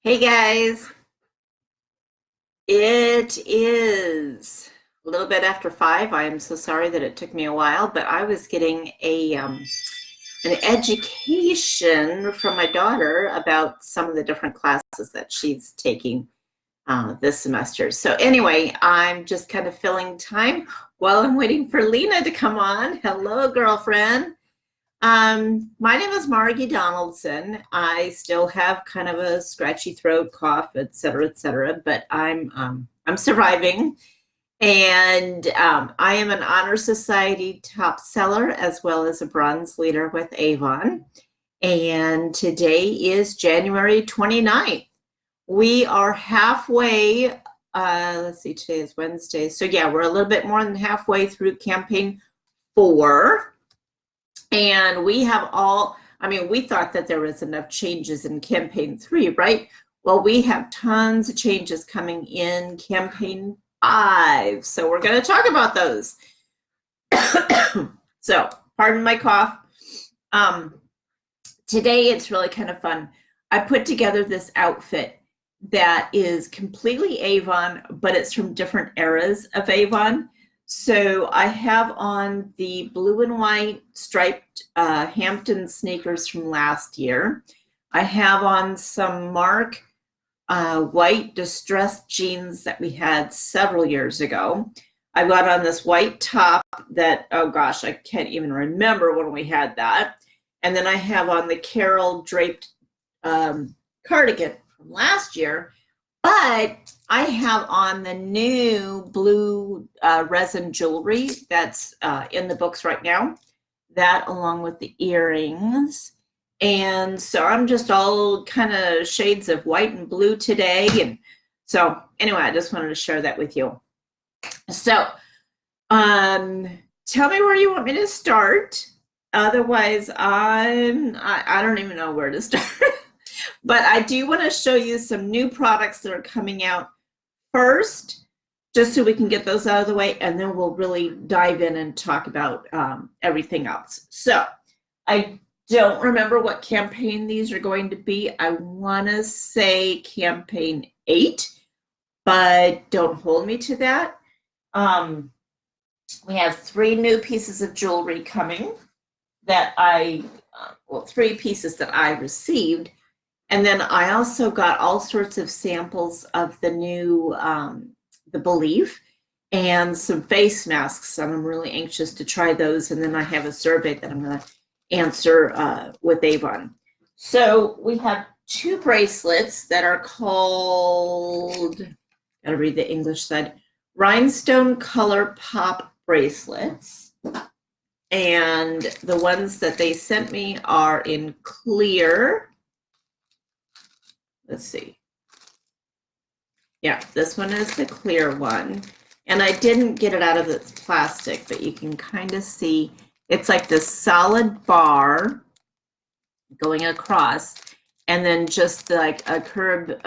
Hey guys, it is a little bit after 5. I am so sorry that it took me a while, but I was getting an education from my daughter about some of the different classes that she's taking this semester. So anyway, I'm just kind of filling time while I'm waiting for Lena to come on. Hello, girlfriend. My name is Margie Donaldson. I still have kind of a scratchy throat, cough, et cetera, but I'm surviving. And I am an Honor Society top seller as well as a bronze leader with Avon. And today is January 29th. We are halfway, let's see, today is Wednesday. So yeah, we're a little bit more than halfway through campaign 4. And we have we thought that there was enough changes in campaign 3, right? Well, we have tons of changes coming in campaign 5. So we're going to talk about those. So, pardon my cough. Today it's really kind of fun. I put together this outfit that is completely Avon, but it's from different eras of Avon. So I have on the blue and white striped Hampton sneakers from last year. I have on some Mark white distressed jeans that we had several years ago. I got on this white top that, oh gosh, I can't even remember when we had that. And then I have on the Carol draped cardigan from last year. But I have on the new blue resin jewelry that's in the books right now. That along with the earrings. And so I'm just all kind of shades of white and blue today. And so anyway, I just wanted to share that with you. So tell me where you want me to start. Otherwise, I don't even know where to start. But I do want to show you some new products that are coming out first, just so we can get those out of the way, and then we'll really dive in and talk about everything else. So I don't remember what campaign these are going to be. I want to say campaign 8, but don't hold me to that. We have 3 new pieces of jewelry coming that well, 3 pieces that I received. And then I also got all sorts of samples of the new, the Believe, and some face masks. And I'm really anxious to try those. And then I have a survey that I'm going to answer with Avon. So we have 2 bracelets that are called, gotta read the English side, Rhinestone Color Pop bracelets. And the ones that they sent me are in clear. Let's see. Yeah, this one is the clear one. And I didn't get it out of its plastic, but you can kind of see it's like this solid bar going across, and then just like a curb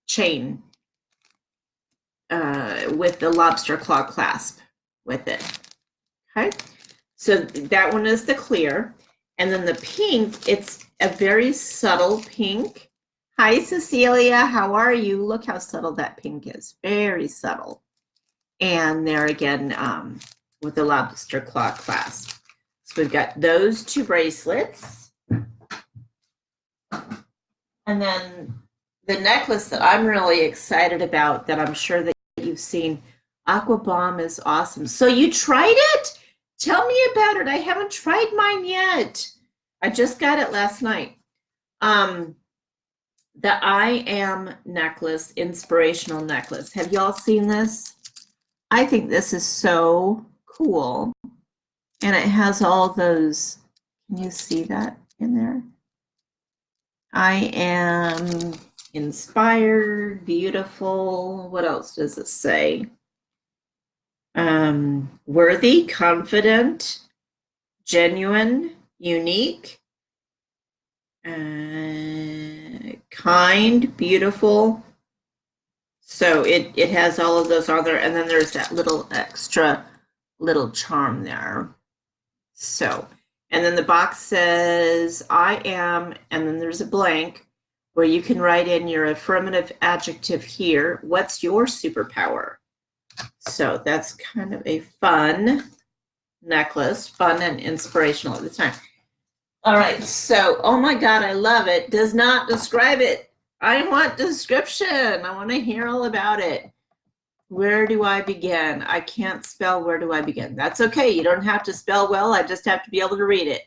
chain with the lobster claw clasp with it. Okay, so that one is the clear. And then the pink, it's a very subtle pink. Hi, Cecilia. How are you? Look how subtle that pink is. Very subtle. And there again with the lobster claw clasp. So we've got those 2 bracelets. And then the necklace that I'm really excited about that I'm sure that you've seen, Aqua Bomb, is awesome. So you tried it? Tell me about it. I haven't tried mine yet. I just got it last night. The I Am necklace, inspirational necklace. Have y'all seen this? I think this is so cool. And it has all those, can you see that in there? I am inspired, beautiful. What else does it say? Worthy, confident, genuine, unique, kind, beautiful. So it has all of those on there, and then there's that little extra little charm there. So, and then the box says I am, and then there's a blank, where you can write in your affirmative adjective here. What's your superpower? So that's kind of a fun necklace, fun and inspirational at the time. All right, so, oh my God, I love it. Does not describe it. I want description. I want to hear all about it. Where do I begin? I can't spell. Where do I begin? That's okay. You don't have to spell well. I just have to be able to read it.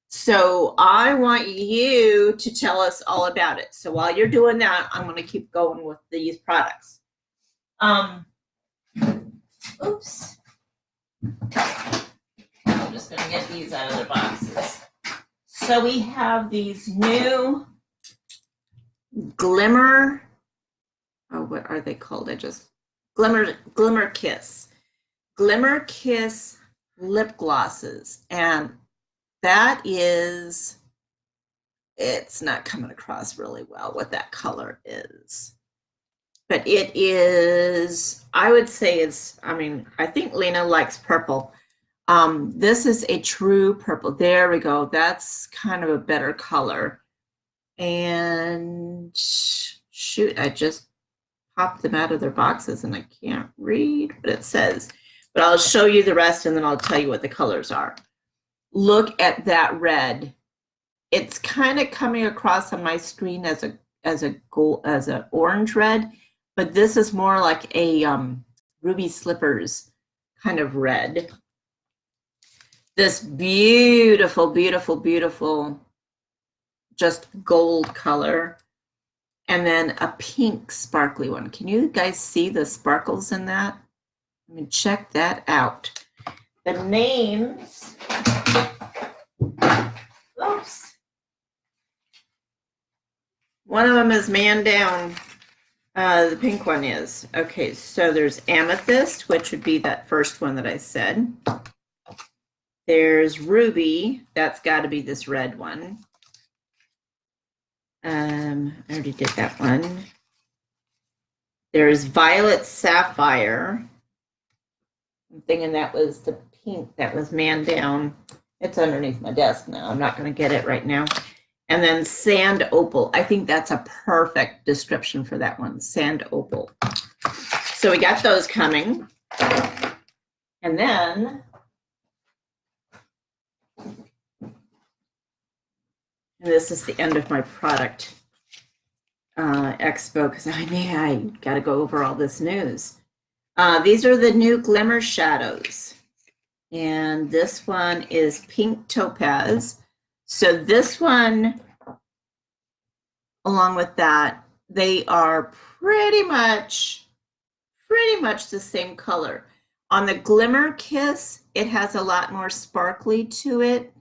So I want you to tell us all about it. So while you're doing that, I'm going to keep going with these products. Oops. I'm just going to get these out of their boxes. So we have these new Glimmer, oh, what are they called? Glimmer Kiss lip glosses. And that is, it's not coming across really well what that color is. But it is, I would say it's, I mean, I think Lena likes purple. This is a true purple. There we go. That's kind of a better color. And shoot, I just popped them out of their boxes and I can't read what it says. But I'll show you the rest and then I'll tell you what the colors are. Look at that red. It's kind of coming across on my screen as an orange red, but this is more like a ruby slippers kind of red. This beautiful, beautiful, beautiful, just gold color. And then a pink sparkly one. Can you guys see the sparkles in that? I mean, check that out. The names, oops. One of them is Man Down. The pink one is. Okay, so there's Amethyst, which would be that first one that I said. There's Ruby. That's got to be this red one. I already did that one. There's Violet Sapphire. I'm thinking that was the pink that was Man Down. It's underneath my desk now. I'm not going to get it right now. And then Sand Opal. I think that's a perfect description for that one, Sand Opal. So we got those coming. And then and this is the end of my product expo because I got to go over all this news. These are the new Glimmer Shadows. And this one is Pink Topaz. So this one, along with that, they are pretty much the same color. On the Glimmer Kiss, it has a lot more sparkly to it.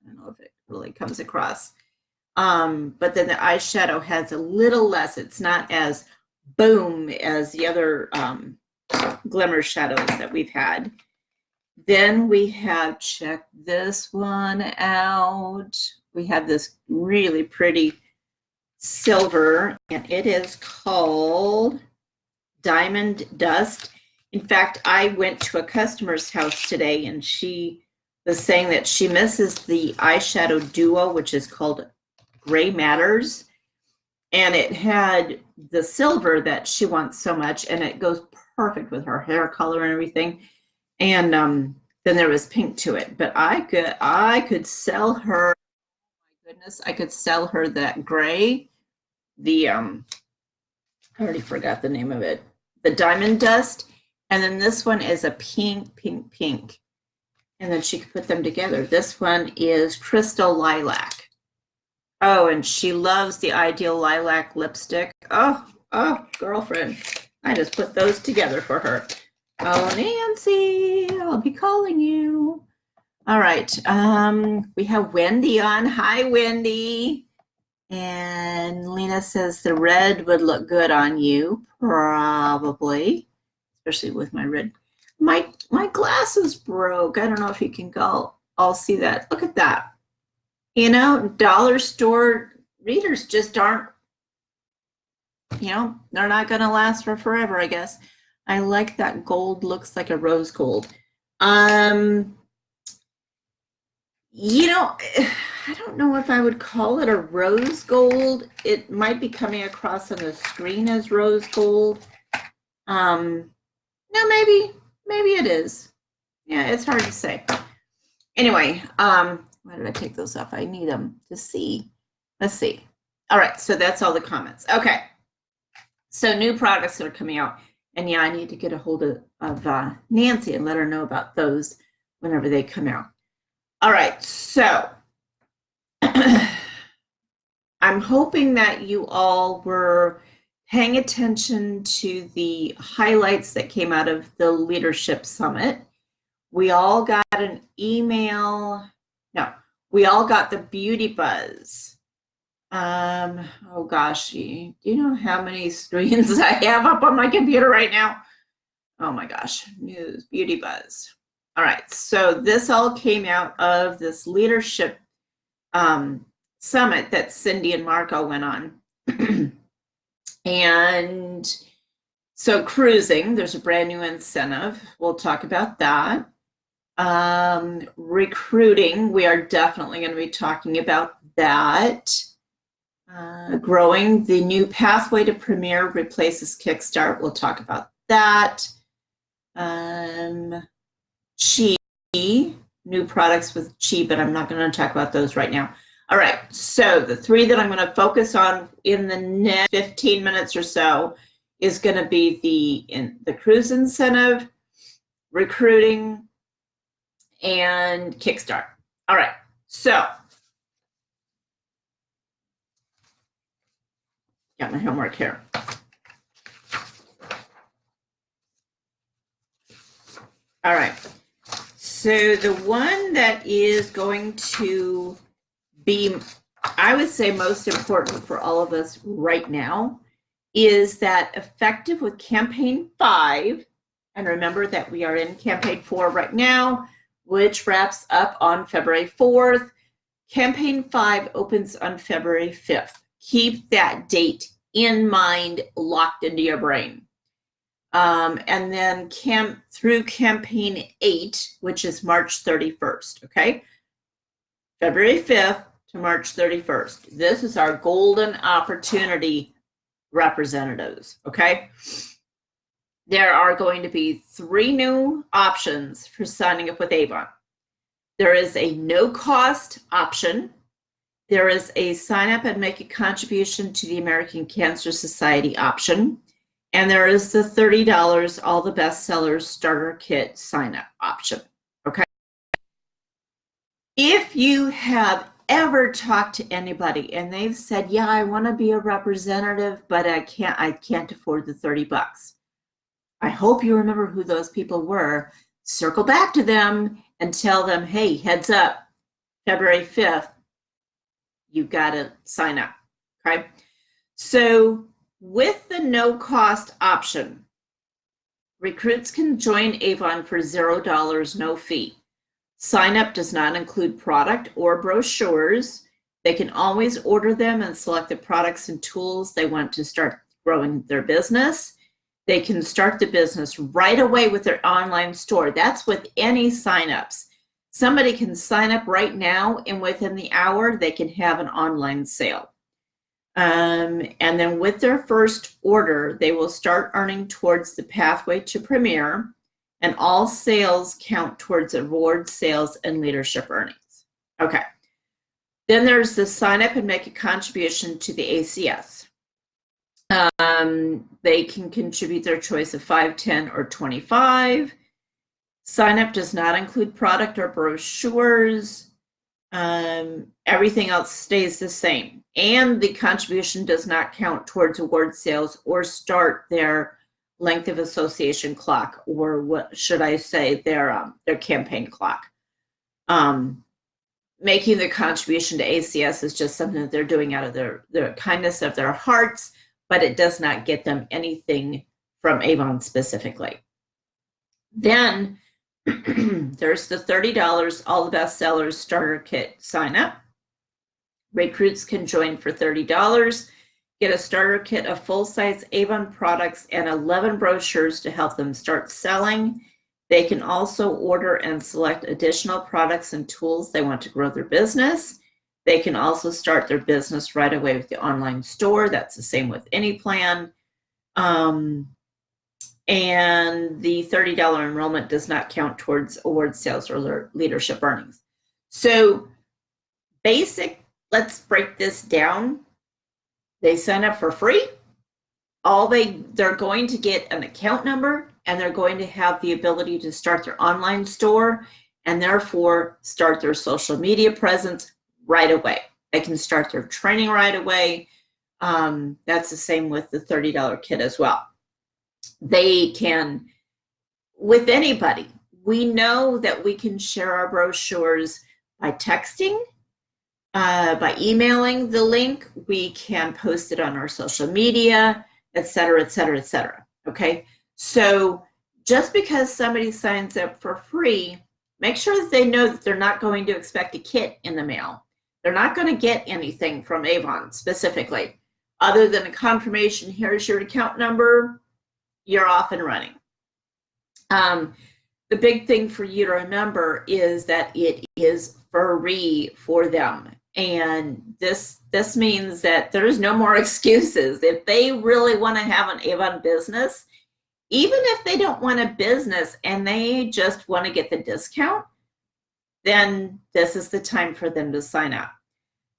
I don't know if it really comes across. But then the eyeshadow has a little less. It's not as boom as the other Glimmer shadows that we've had. Then we have, check this one out. We have this really pretty silver, and it is called Diamond Dust. In fact, I went to a customer's house today, and she was saying that she misses the eyeshadow duo, which is called Gray Matters. And it had the silver that she wants so much, and it goes perfect with her hair color and everything. And then there was pink to it. But I could sell her, oh my goodness, I could sell her that gray, the I already forgot the name of it, the Diamond Dust. And then this one is a pink, pink, pink. And then she could put them together. This one is Crystal Lilac. Oh, and she loves the Ideal Lilac lipstick. Oh, girlfriend. I just put those together for her. Oh, Nancy, I'll be calling you. All right. We have Wendy on. Hi, Wendy. And Lena says the red would look good on you, probably, especially with my red. My glasses broke. I don't know if you can go. I'll see that. Look at that. You know, dollar store readers just aren't, you know, they're not going to last for forever, I guess. I like that gold, looks like a rose gold. You know, I don't know if I would call it a rose gold. It might be coming across on the screen as rose gold. No, maybe it is. Yeah, it's hard to say. Anyway, why did I take those off? I need them to see. Let's see. All right, so that's all the comments. Okay, so new products that are coming out. And yeah, I need to get a hold of Nancy and let her know about those whenever they come out. All right, so I'm hoping that you all were paying attention to the highlights that came out of the Leadership Summit. We all got an email. No, we all got the beauty buzz. Oh gosh, do you know how many screens I have up on my computer right now? Oh my gosh, news, beauty buzz. All right, so this all came out of this leadership summit that Cindy and Marco went on. And so cruising, there's a brand new incentive. We'll talk about that. Recruiting, we are definitely going to be talking about that. Growing, the new pathway to Premier replaces Kickstart. We'll talk about that. Chi, new products with Chi, but I'm not going to talk about those right now. All right, so the three that I'm going to focus on in the next 15 minutes or so is going to be the cruise incentive, recruiting, and Kickstart. All right, so got my homework here. All right, so the one that is going to be, I would say, most important for all of us right now is that effective with campaign 5, and remember that we are in campaign 4 right now, which wraps up on February 4th. Campaign 5 opens on February 5th. Keep that date in mind, locked into your brain. And then through campaign 8, which is March 31st, okay? February 5th to March 31st. This is our golden opportunity representatives, okay? There are going to be 3 new options for signing up with Avon. There is a no-cost option. There is a sign up and make a contribution to the American Cancer Society option. And there is the $30 All the Bestsellers Starter Kit sign up option, okay? If you have ever talked to anybody and they've said, yeah, I want to be a representative, but I can't afford the 30 bucks. I hope you remember who those people were. Circle back to them and tell them, hey, heads up, February 5th, you've got to sign up, okay? So with the no cost option, recruits can join Avon for $0, no fee. Sign up does not include product or brochures. They can always order them and select the products and tools they want to start growing their business. They can start the business right away with their online store. That's with any signups. Somebody can sign up right now, and within the hour, they can have an online sale. And then with their first order, they will start earning towards the pathway to Premier, and all sales count towards award sales and leadership earnings. Okay. Then there's the sign up and make a contribution to the ACS. They can contribute their choice of 5, 10, or 25. Sign up does not include product or brochures. Everything else stays the same. And the contribution does not count towards award sales or start their length of association clock, or what should I say, their campaign clock. Making the contribution to ACS is just something that they're doing out of their kindness of their hearts, but it does not get them anything from Avon specifically. Then there's the $30 All the Bestsellers Starter Kit sign up. Recruits can join for $30, get a starter kit of full-size Avon products and 11 brochures to help them start selling. They can also order and select additional products and tools they want to grow their business. They can also start their business right away with the online store. That's the same with any plan. And the $30 enrollment does not count towards award sales or leadership earnings. So let's break this down. They sign up for free. They're going to get an account number, and they're going to have the ability to start their online store and therefore start their social media presence right away. They can start their training right away. That's the same with the $30 kit as well. They can, with anybody, we know that we can share our brochures by texting, by emailing the link. We can post it on our social media, et cetera, et cetera, et cetera. Okay, so just because somebody signs up for free, make sure that they know that they're not going to expect a kit in the mail. They're not going to get anything from Avon specifically, other than a confirmation, here's your account number, you're off and running. The big thing for you to remember is that it is free for them. And this means that there's no more excuses. If they really want to have an Avon business, even if they don't want a business and they just want to get the discount, then this is the time for them to sign up.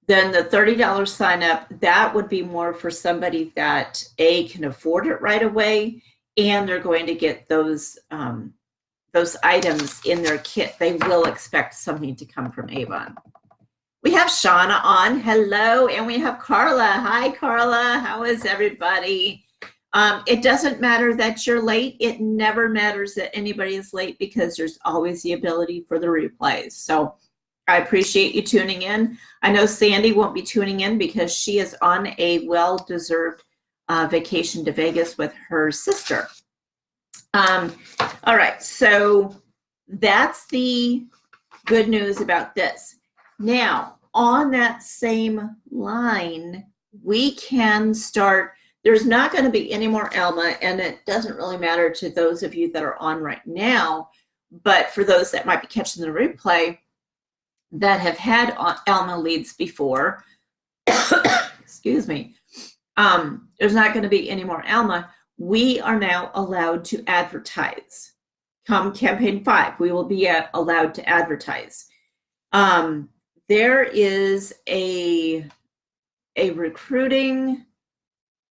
Then the $30 sign up, that would be more for somebody that can afford it right away, and they're going to get those items in their kit. They will expect something to come from Avon. We have Shauna on. Hello. And we have Carla. Hi, Carla. How is everybody? It doesn't matter that you're late. It never matters that anybody is late, because there's always the ability for the replays. So I appreciate you tuning in. I know Sandy won't be tuning in because she is on a well-deserved vacation to Vegas with her sister. All right. So that's the good news about this. Now, on that same line, we can start. There's not going to be any more Alma, and it doesn't really matter to those of you that are on right now, but for those that might be catching the replay that have had Alma leads before, excuse me, there's not going to be any more Alma. We are now allowed to advertise. Come campaign 5, we will be allowed to advertise. There is a recruiting,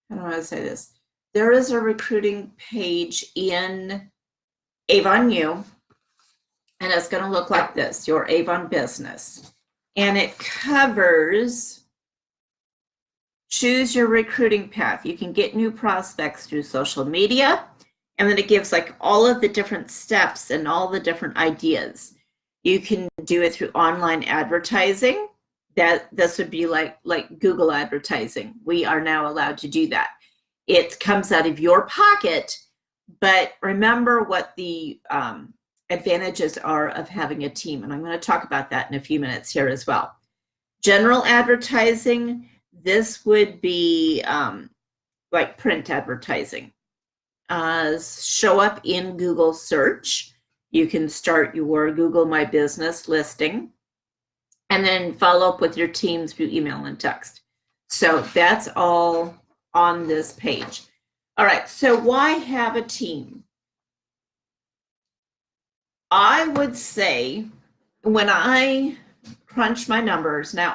how do I say this? There is a recruiting page in Avon U, and it's going to look like this, your Avon business. And it covers choose your recruiting path. You can get new prospects through social media, and then it gives like all of the different steps and all the different ideas. You can do it through online advertising. This would be like Google advertising. We are now allowed to do that. It comes out of your pocket, but remember what the advantages are of having a team. And I'm going to talk about that in a few minutes here as well. General advertising, this would be like print advertising. Show up in Google search. You can start your Google My Business listing and then follow up with your team through email and text. So that's all on this page. All right, so why have a team? I would say when I crunch my numbers, now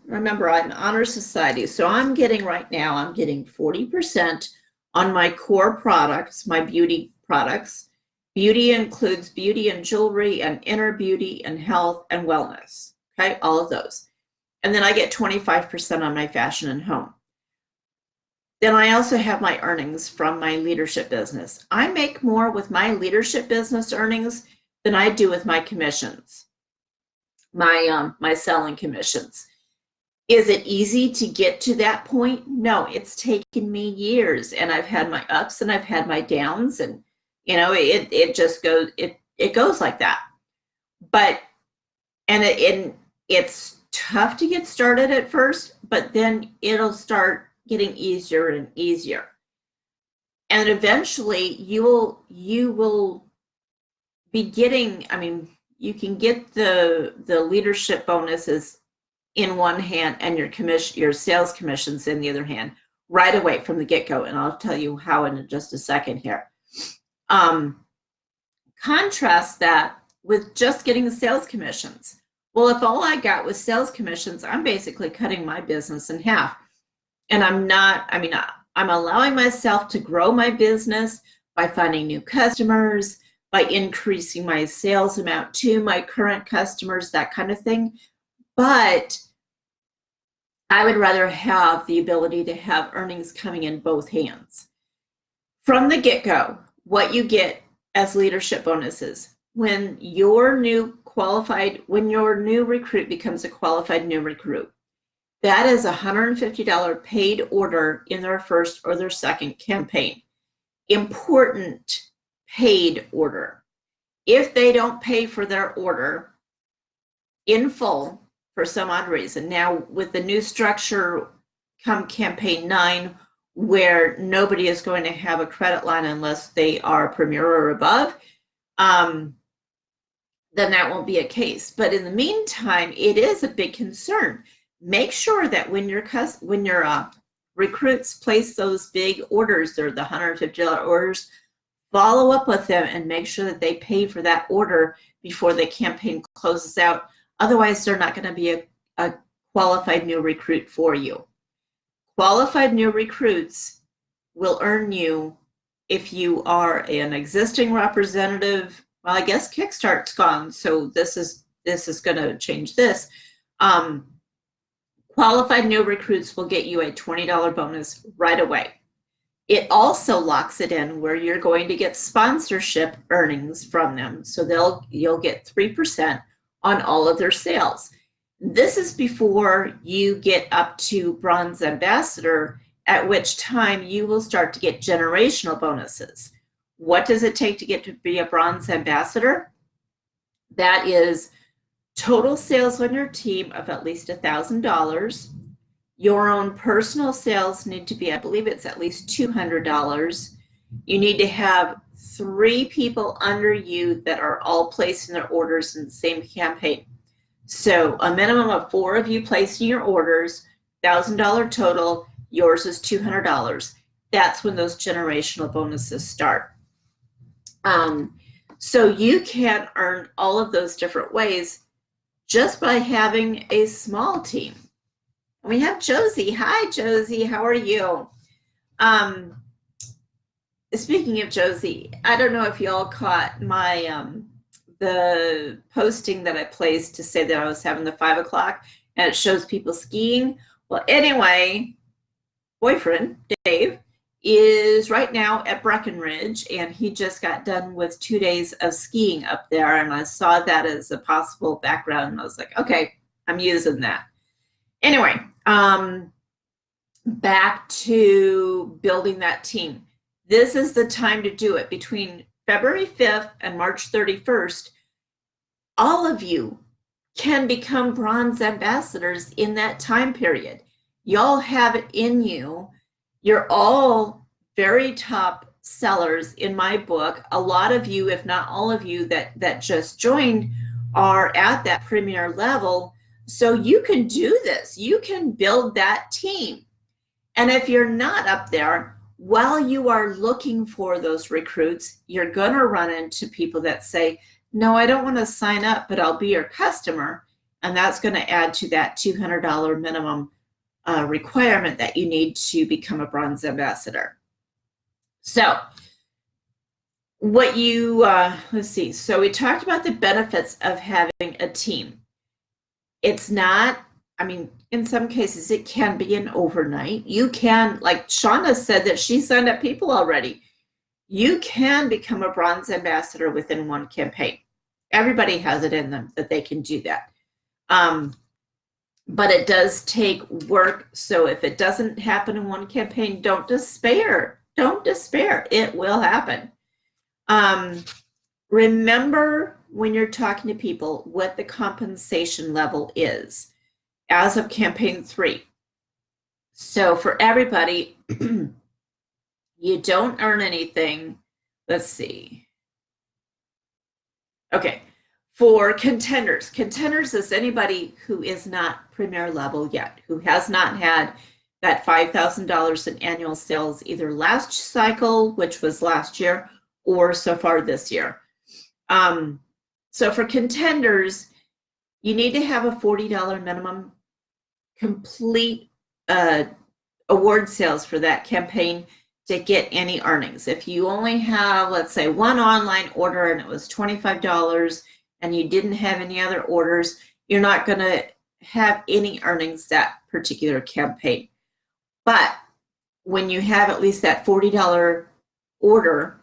remember, I'm Honor Society, so I'm getting 40% on my core products, my beauty products. Beauty includes beauty and jewelry and inner beauty and health and wellness, okay, all of those. And then I get 25% on my fashion and home. Then I also have my earnings from my leadership business. I make more with my leadership business earnings than I do with my commissions, my selling commissions. Is it easy to get to that point? No, it's taken me years, and I've had my ups and I've had my downs, and it just goes, it goes like that. But it's tough to get started at first, but then it'll start getting easier and easier. And eventually you will be getting, I mean, you can get the leadership bonuses in one hand and your sales commissions in the other hand right away from the get-go. And I'll tell you how in just a second here. Contrast that with just getting the sales commissions. Well, if all I got was sales commissions, I'm basically cutting my business in half. And I'm not, I mean, I'm allowing myself to grow my business by finding new customers, by increasing my sales amount to my current customers, that kind of thing. But I would rather have the ability to have earnings coming in both hands. From the get-go, what you get as leadership bonuses, when your new recruit becomes a qualified new recruit, that is a $150 paid order in their first or their second campaign. Important paid order. If they don't pay for their order in full for some odd reason, now with the new structure come campaign 9, where nobody is going to have a credit line unless they are Premier or above, then that won't be a case. But in the meantime, it is a big concern. Make sure that when your recruits place those big orders, they're the $150 orders, follow up with them and make sure that they pay for that order before the campaign closes out. Otherwise, they're not going to be a qualified new recruit for you. Qualified new recruits will earn you if you are an existing representative. Well, I guess Kickstart's gone, so this is going to change this. Qualified new recruits will get you a $20 bonus right away. It also locks it in where you're going to get sponsorship earnings from them. So you'll get 3% on all of their sales. This is before you get up to Bronze Ambassador, at which time you will start to get generational bonuses. What does it take to get to be a Bronze Ambassador? That is total sales on your team of at least $1,000. Your own personal sales need to be, I believe it's at least $200. You need to have 3 people under you that are all placing their orders in the same campaign. So a minimum of 4 of you placing your orders, $1,000 total, yours is $200. That's when those generational bonuses start. So you can earn all of those different ways just by having a small team. We have Josie. Hi, Josie. How are you? Speaking of Josie, I don't know if you all caught my the posting that I placed to say that I was having the 5 o'clock and it shows people skiing. Well, anyway, boyfriend, Dave, is right now at Breckenridge, and he just got done with 2 days of skiing up there, and I saw that as a possible background, and I was like, okay, I'm using that. Anyway, back to building that team. This is the time to do it. Between February 5th and March 31st, all of you can become Bronze Ambassadors in that time period. Y'all have it in you. You're all very top sellers in my book. A lot of you, if not all of you that just joined, are at that premier level. So you can do this. You can build that team. And if you're not up there, while you are looking for those recruits, you're going to run into people that say, no, I don't want to sign up, but I'll be your customer. And that's going to add to that $200 minimum requirement that you need to become a Bronze Ambassador. So what you, let's see. So we talked about the benefits of having a team. It's not, I mean, in some cases it can be an overnight. You can, like Shauna said that she signed up people already. You can become a Bronze Ambassador within one campaign. Everybody has it in them that they can do that. But it does take work. So if it doesn't happen in one campaign, don't despair. Don't despair. It will happen. Remember when you're talking to people what the compensation level is as of campaign 3. So for everybody, you don't earn anything. Let's see. Okay. For contenders, contenders is anybody who is not premier level yet, who has not had that $5,000 in annual sales either last cycle, which was last year, or so far this year. So for contenders, you need to have a $40 minimum complete award sales for that campaign to get any earnings. If you only have, let's say, one online order and it was $25 and you didn't have any other orders, you're not going to have any earnings that particular campaign. But when you have at least that $40 order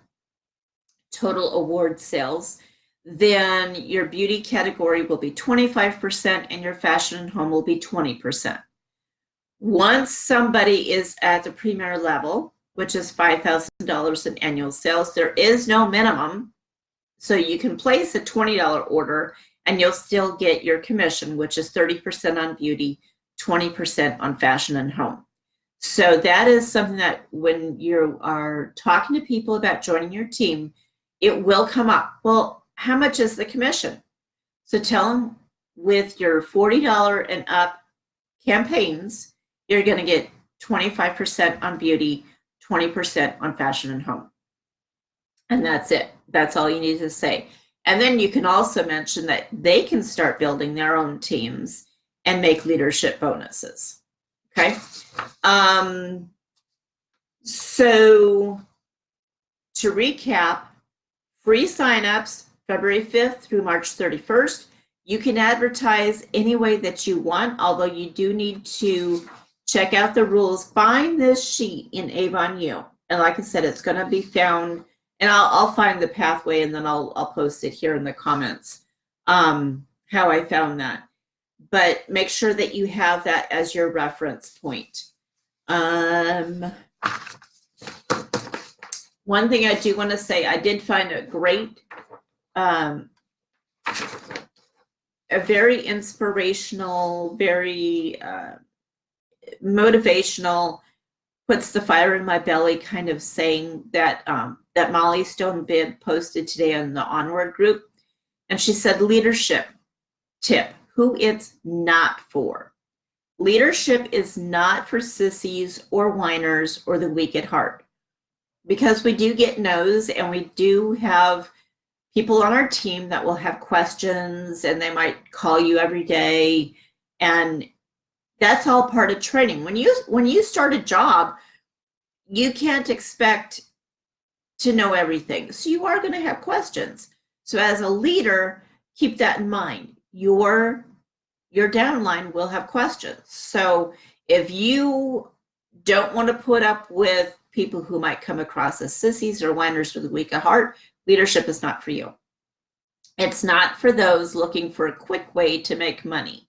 total award sales, then your beauty category will be 25% and your fashion and home will be 20%. Once somebody is at the premier level, which is $5,000 in annual sales, there is no minimum. So you can place a $20 order and you'll still get your commission, which is 30% on beauty, 20% on fashion and home. So that is something that when you are talking to people about joining your team, it will come up. Well, how much is the commission? So tell them with your $40 and up campaigns, you're going to get 25% on beauty, 20% on fashion and home. And that's it. That's all you need to say. And then you can also mention that they can start building their own teams and make leadership bonuses. Okay. So to recap, free signups February 5th through March 31st. You can advertise any way that you want, although you do need to check out the rules. Find this sheet in Avon U. And like I said, it's going to be found, and I'll find the pathway and then I'll post it here in the comments, how I found that. But make sure that you have that as your reference point. One thing I do want to say, I did find a great, a very inspirational, very motivational, puts the fire in my belly kind of saying that that Molly Stone Bibb posted today on the Onward group. And she said, leadership tip, who it's not for. Leadership is not for sissies or whiners or the weak at heart. Because we do get no's and we do have people on our team that will have questions and they might call you every day, and that's all part of training. When you start a job, you can't expect to know everything. So you are going to have questions. So as a leader, keep that in mind. Your downline will have questions. So if you don't want to put up with people who might come across as sissies or whiners with a weak heart, leadership is not for you. It's not for those looking for a quick way to make money.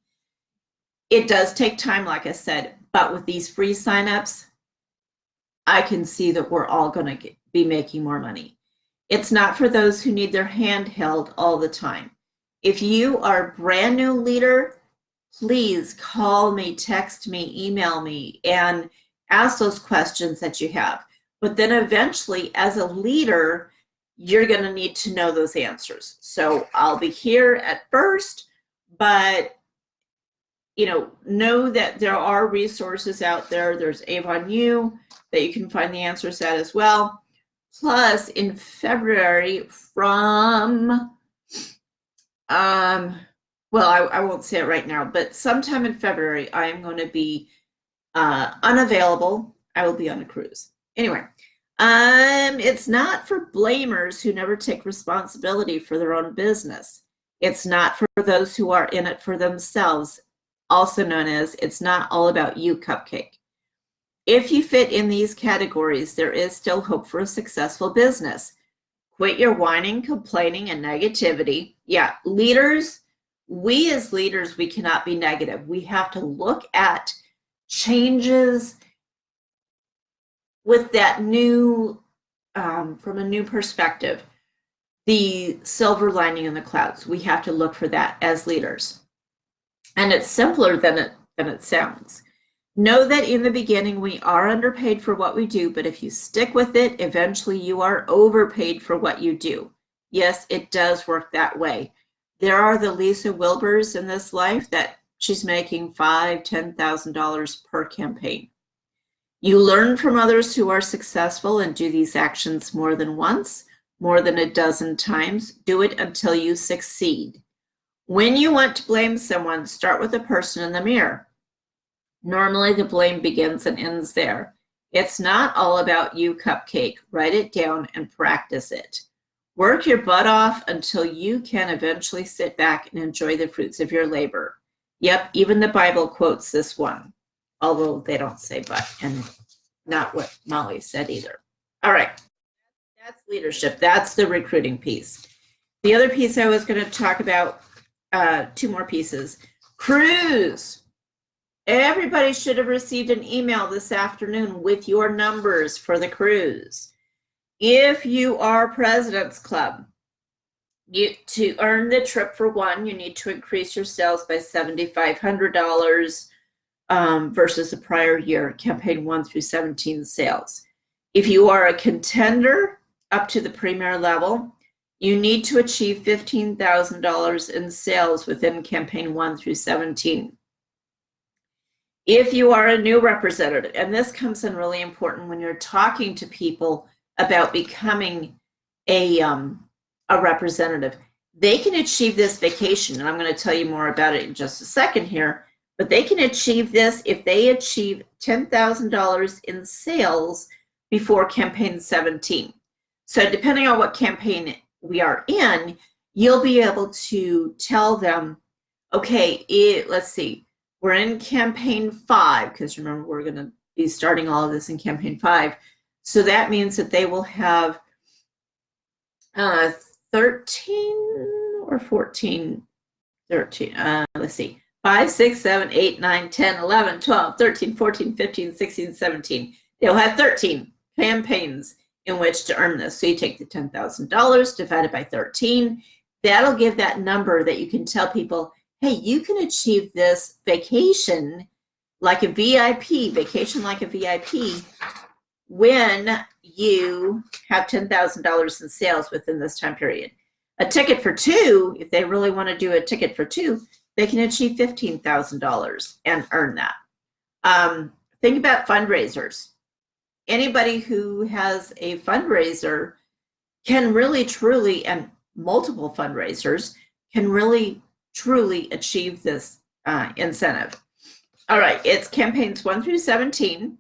It does take time, like I said, but with these free signups, I can see that we're all going to be making more money. It's not for those who need their hand held all the time. If you are a brand new leader, please call me, text me, email me, and ask those questions that you have. But then eventually, as a leader, you're going to need to know those answers. So I'll be here at first, but know that there are resources out there. There's Avon U that you can find the answers at as well. Plus, in February from, I won't say it right now, but sometime in February, I am going to be unavailable. I will be on a cruise. Anyway, it's not for blamers who never take responsibility for their own business. It's not for those who are in it for themselves, also known as it's not all about you, cupcake. If you fit in these categories, there is still hope for a successful business. Quit your whining, complaining, and negativity. Yeah, leaders, we as leaders, we cannot be negative. We have to look at changes with that new, from a new perspective, the silver lining in the clouds. We have to look for that as leaders. And it's simpler than it sounds. Know that in the beginning, we are underpaid for what we do, but if you stick with it, eventually you are overpaid for what you do. Yes, it does work that way. There are the Lisa Wilbers in this life that she's making $5,000-$10,000 per campaign. You learn from others who are successful and do these actions more than once, more than a dozen times. Do it until you succeed. When you want to blame someone, start with the person in the mirror. Normally, the blame begins and ends there. It's not all about you, cupcake. Write it down and practice it. Work your butt off until you can eventually sit back and enjoy the fruits of your labor. Yep, even the Bible quotes this one, although they don't say but, and not what Molly said either. All right, that's leadership. That's the recruiting piece. The other piece I was going to talk about, two more pieces. Crews. Everybody should have received an email this afternoon with your numbers for the cruise. If you are President's Club, to earn the trip for one, you need to increase your sales by $7,500 versus the prior year, campaign 1 through 17 sales. If you are a contender up to the premier level, you need to achieve $15,000 in sales within campaign 1 through 17. If you are a new representative, and this comes in really important when you're talking to people about becoming a representative, they can achieve this vacation, and I'm going to tell you more about it in just a second here, but they can achieve this if they achieve $10,000 in sales before campaign 17. So depending on what campaign we are in, you'll be able to tell them, okay, let's see, we're in campaign 5, because remember, we're going to be starting all of this in campaign 5. So that means that they will have 13 or 14, 13, let's see, 5, 6, 7, 8, 9, 10, 11, 12, 13, 14, 15, 16, 17. They'll have 13 campaigns in which to earn this. So you take the $10,000 divided by 13. That'll give that number that you can tell people, hey, you can achieve this vacation like a VIP, vacation like a VIP, when you have $10,000 in sales within this time period. A ticket for two, if they really want to do a ticket for two, they can achieve $15,000 and earn that. Think about fundraisers. Anybody who has a fundraiser can really, truly, and multiple fundraisers can really, truly achieve this incentive. All right, it's campaigns 1 through 17.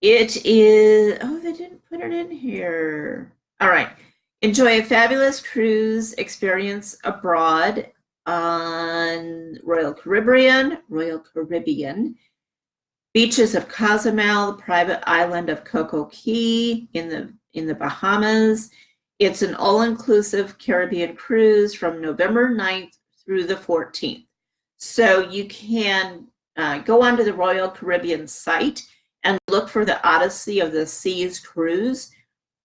It is, oh, they didn't put it in here. All right, enjoy a fabulous cruise experience abroad on Royal Caribbean, beaches of Cozumel, the private island of Coco Key in the Bahamas. It's an all-inclusive Caribbean cruise from November 9th through the 14th. So you can go onto the Royal Caribbean site and look for the Odyssey of the Seas cruise,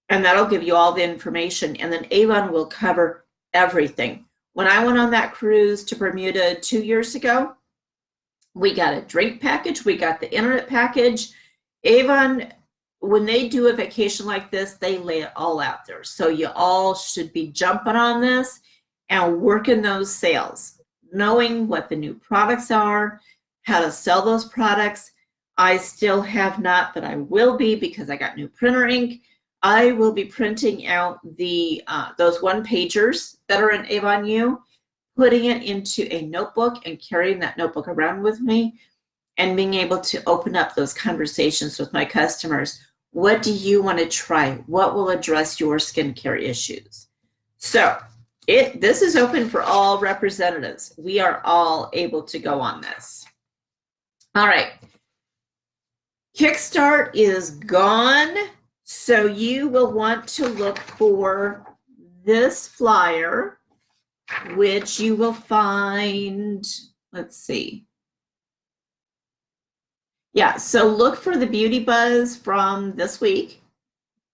and that'll give you all the information. And then Avon will cover everything. When I went on that cruise to Bermuda 2 years ago, we got a drink package, we got the internet package. Avon, when they do a vacation like this, they lay it all out there. So you all should be jumping on this and working those sales, knowing what the new products are, how to sell those products. I still have not, but I will be, because I got new printer ink. I will be printing out the those one-pagers that are in Avon U, putting it into a notebook and carrying that notebook around with me and being able to open up those conversations with my customers. What do you want to try? What will address your skincare issues? So this is open for all representatives. We are all able to go on this. All right. Kickstart is gone. So you will want to look for this flyer, which you will find, let's see. Yeah, so look for the Beauty Buzz from this week,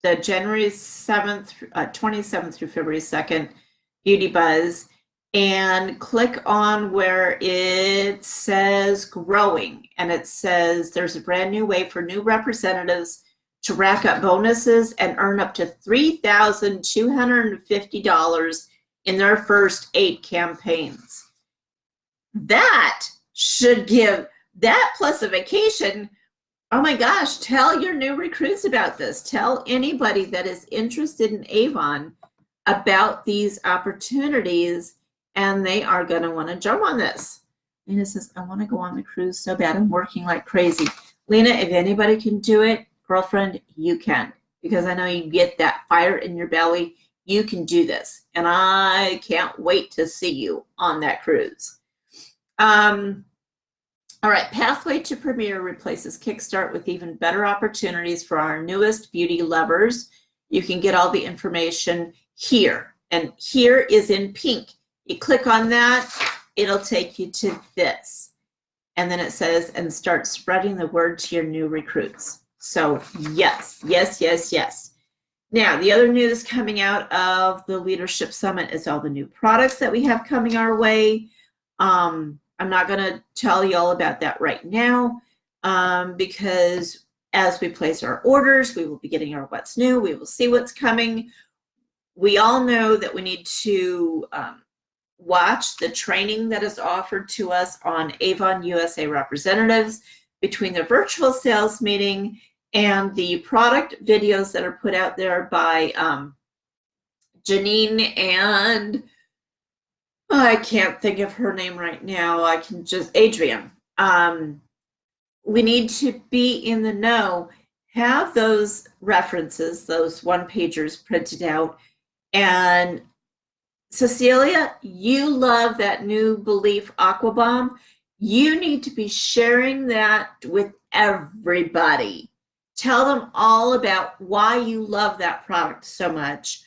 the January 7th, 27th through February 2nd Beauty Buzz, and click on where it says growing, and it says there's a brand new way for new representatives to rack up bonuses and earn up to $3,250 in their first 8 campaigns. That should give that plus a vacation. Oh my gosh, tell your new recruits about this. Tell anybody that is interested in Avon about these opportunities, and they are going to want to jump on this. Lena says, I want to go on the cruise so bad. I'm working like crazy. Lena, if anybody can do it, girlfriend, you can, because I know you get that fire in your belly. You can do this, and I can't wait to see you on that cruise. All right, Pathway to Premier replaces Kickstart with even better opportunities for our newest beauty lovers. You can get all the information here, and here is in pink. You click on that, it'll take you to this. And then it says, and start spreading the word to your new recruits. So yes, yes, yes, yes. Now, the other news coming out of the Leadership Summit is all the new products that we have coming our way. I'm not going to tell you all about that right now because as we place our orders, we will be getting our what's new. We will see what's coming. We all know that we need to watch the training that is offered to us on Avon USA representatives between the virtual sales meeting and the product videos that are put out there by Janine and I can't think of her name right now. I can just, Adrian. We need to be in the know, have those references, those one-pagers printed out. And Cecilia, you love that new Belief Aqua Bomb. You need to be sharing that with everybody. Tell them all about why you love that product so much,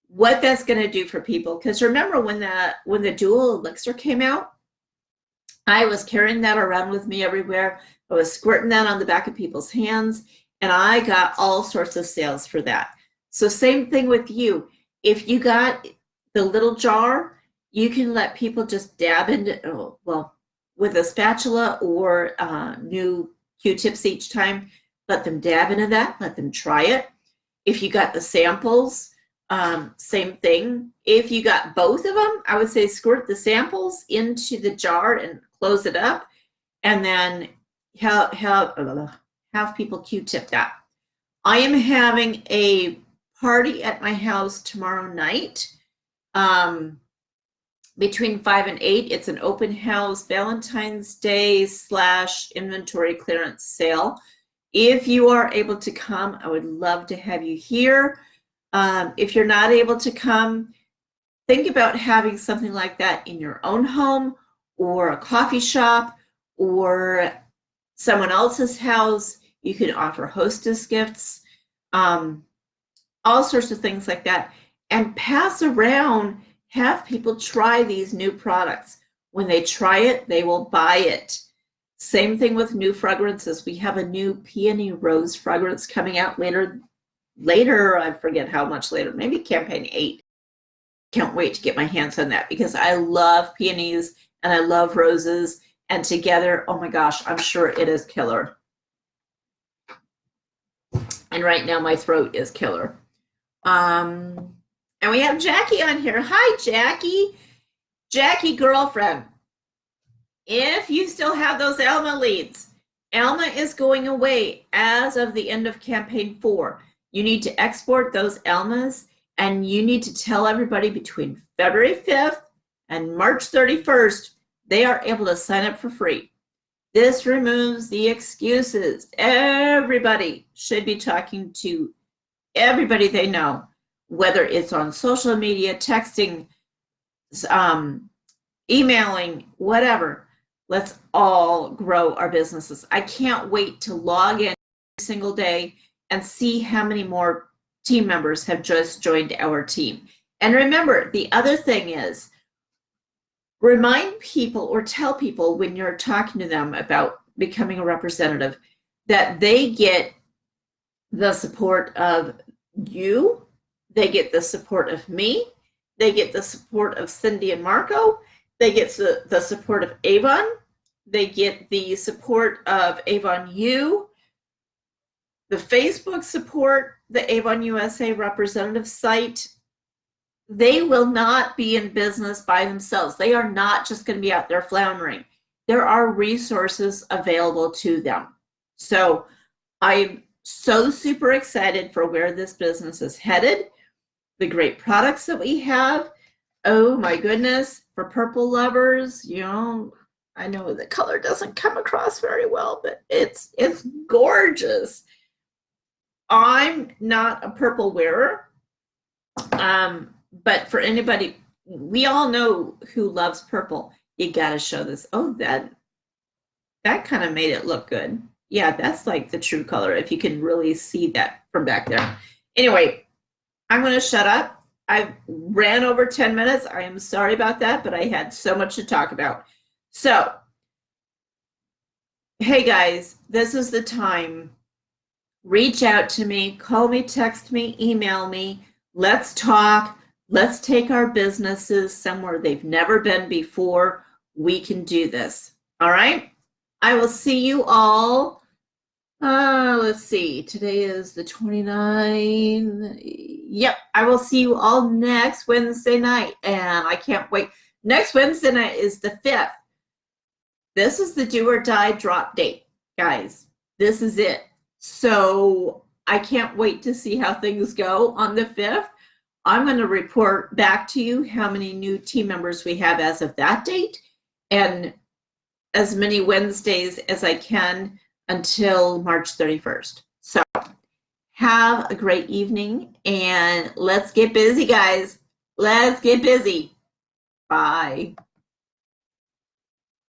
what that's going to do for people. Because remember when the dual elixir came out, I was carrying that around with me everywhere. I was squirting that on the back of people's hands, and I got all sorts of sales for that. So same thing with you. If you got the little jar, you can let people just dab into, well, with a spatula or new Q-tips each time. Let them dab into that. Let them try it. If you got the samples, same thing. If you got both of them, I would say squirt the samples into the jar and close it up, and then have people Q-tip that. I am having a party at my house tomorrow night between 5 and 8. It's an open house Valentine's Day / inventory clearance sale. If you are able to come, I would love to have you here. If you're not able to come, think about having something like that in your own home or a coffee shop or someone else's house. You can offer hostess gifts, all sorts of things like that, and pass around, have people try these new products. When they try it, they will buy it. Same thing with new fragrances. We have a new peony rose fragrance coming out later, I forget how much later, maybe campaign 8. Can't wait to get my hands on that because I love peonies and I love roses, and together, oh my gosh, I'm sure it is killer. And right now my throat is killer. And we have Jackie on here. Hi, Jackie. Jackie, girlfriend. If you still have those Alma leads, Alma is going away as of the end of campaign 4. You need to export those Almas, and you need to tell everybody between February 5th and March 31st, they are able to sign up for free. This removes the excuses. Everybody should be talking to everybody they know, whether it's on social media, texting, emailing, whatever. Let's all grow our businesses. I can't wait to log in every single day and see how many more team members have just joined our team. And remember, the other thing is, remind people or tell people when you're talking to them about becoming a representative that they get the support of you, they get the support of me, they get the support of Cindy and Marco, they get the support of Avon, they get the support of Avon U, The Facebook support, the Avon USA representative site, they will not be in business by themselves. They are not just going to be out there floundering. There are resources available to them. So I'm so super excited for where this business is headed, the great products that we have. Oh my goodness, for purple lovers, you know, I know the color doesn't come across very well, but it's gorgeous. I'm not a purple wearer, but for anybody, we all know who loves purple. You got to show this. Oh, that kind of made it look good. Yeah, that's like the true color, if you can really see that from back there. Anyway, I'm going to shut up. I ran over 10 minutes. I am sorry about that, but I had so much to talk about. So, hey guys, this is the time. Reach out to me, call me, text me, email me. Let's talk. Let's take our businesses somewhere they've never been before. We can do this. All right? I will see you all. Let's see. Today is the 29th. Yep. I will see you all next Wednesday night. And I can't wait. Next Wednesday night is the 5th. This is the do or die drop date, guys. This is it. So I can't wait to see how things go on the 5th. I'm going to report back to you how many new team members we have as of that date, and as many Wednesdays as I can until March 31st. So have a great evening, and let's get busy, guys. Let's get busy. Bye.